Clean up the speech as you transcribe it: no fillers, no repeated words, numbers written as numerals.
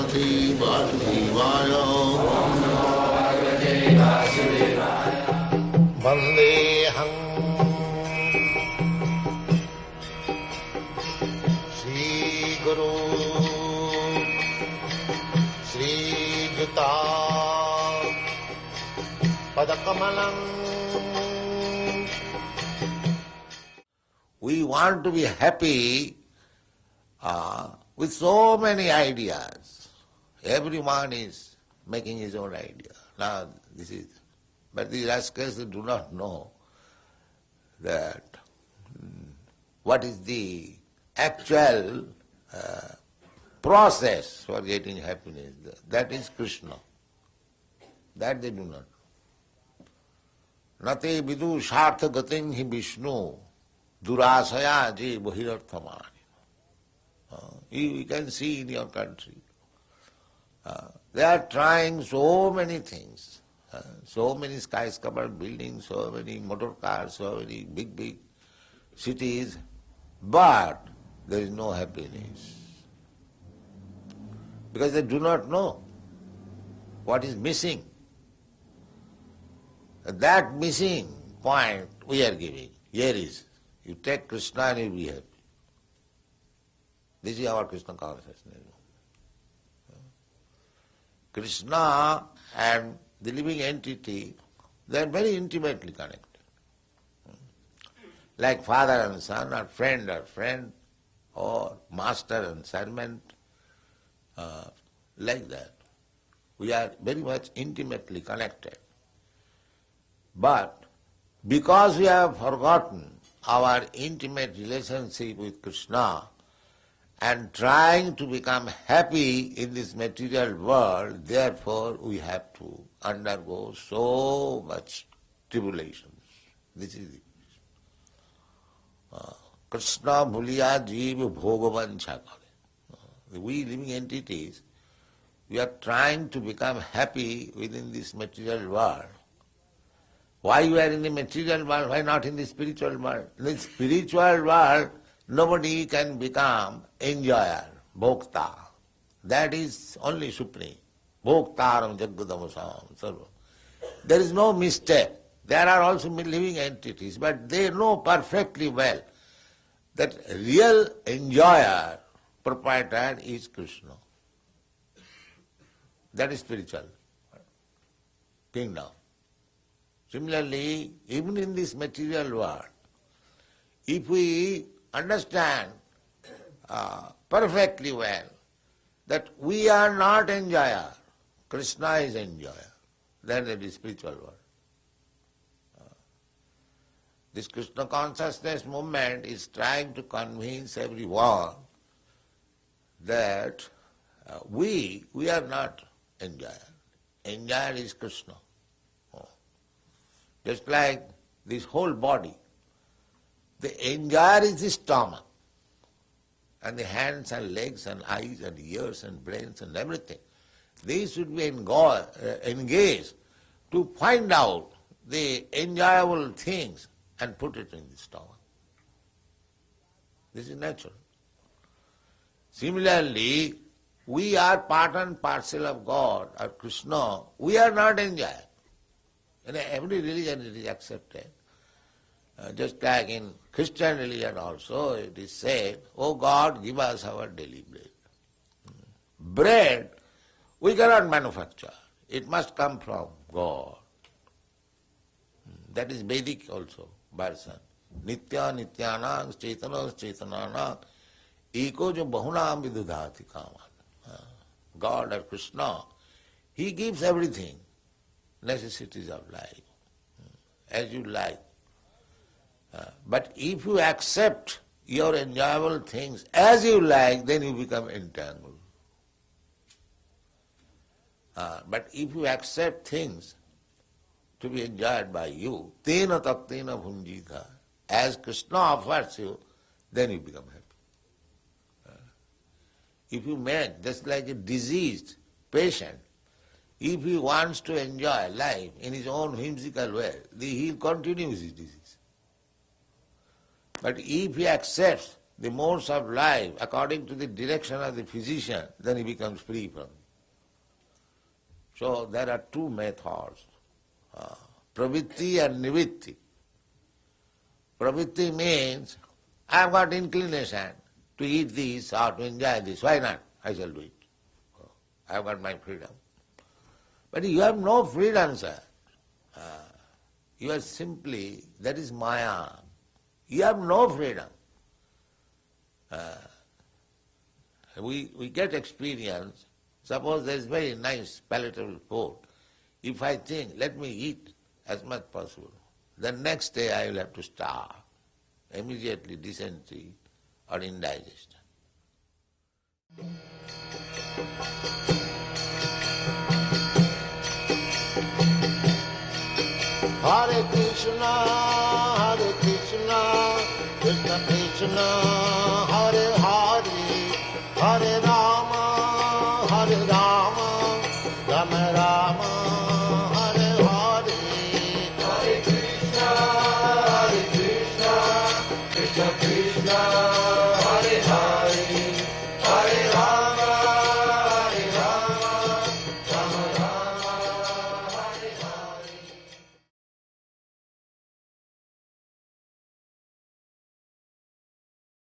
Bhagavate Vasudevaya. Vandeham Shri Guru Shri Juta Padakamalam. We want to be happy with so many ideas. Everyone is making his own idea. Now but these rascals do not know that what is the actual process for getting happiness. That is Krishna. That they do not know. Nate vidu shartha gatin hi Vishnu durasaya je bahirarthamani. You can see in your country. They are trying so many things. So many skyscraper buildings, so many motor cars, so many big cities, but there is no happiness. Because they do not know what is missing. That missing point we are giving. Here is, you take Krishna and you will be happy. This is our Krishna consciousness. Krishna and the living entity, they are very intimately connected. Like father and son, or friend, or master and servant, like that. We are very much intimately connected. But because we have forgotten our intimate relationship with Krishna and trying to become happy in this material world, therefore we have to undergo so much tribulations. This is it. Krishna bhuliya jiva bhogavancha kare. We living entities, we are trying to become happy within this material world. Why you are in the material world, why not in the spiritual world? In the spiritual world, nobody can become enjoyer, bhokta. That is only supreme. Bhoktaram jaggadamasam sarva. There is no mistake. There are also living entities, but they know perfectly well that real enjoyer, proprietor is Krishna. That is spiritual kingdom. Similarly, even in this material world, if we understand perfectly well that we are not enjoyer, Krishna is enjoyer, then it is spiritual world. This Krishna consciousness movement is trying to convince everyone that we are not enjoyer. Enjoyer is Krishna. Just like this whole body. The enjoyer is the stomach, and the hands and legs and eyes and ears and brains and everything. These should be engaged to find out the enjoyable things and put it in the stomach. This is natural. Similarly, we are part and parcel of God or Krishna. We are not enjoyer. In every religion it is accepted. Just like in Christian religion also, it is said, "O God, give us our daily bread." Bread we cannot manufacture. It must come from God. That is Vedic also version. Nitya nityanang chaitana chaitananang eko jo bahunam vidudhati kaman. God or Krishna, He gives everything, necessities of life, as you like. But if you accept your enjoyable things as you like, then you become entangled. But if you accept things to be enjoyed by you, tena taktena bhunjita, as Krishna offers you, then you become happy. If you make, just like a diseased patient, if he wants to enjoy life in his own whimsical way, he will continue his disease. But if he accepts the modes of life according to the direction of the physician, then he becomes free from it. So there are two methods, pravritti and nivitti. Pravritti means, I have got inclination to eat this or to enjoy this, why not? I shall do it. I have got my freedom. But you have no freedom, sir. You are simply, that is maya. You have no freedom. We get experience. Suppose there is very nice palatable food. If I think, let me eat as much possible, the next day I will have to starve. Immediately dysentery or indigestion. Hare Krishna, Krishna Krishna, Hare Hare, Hare Rama.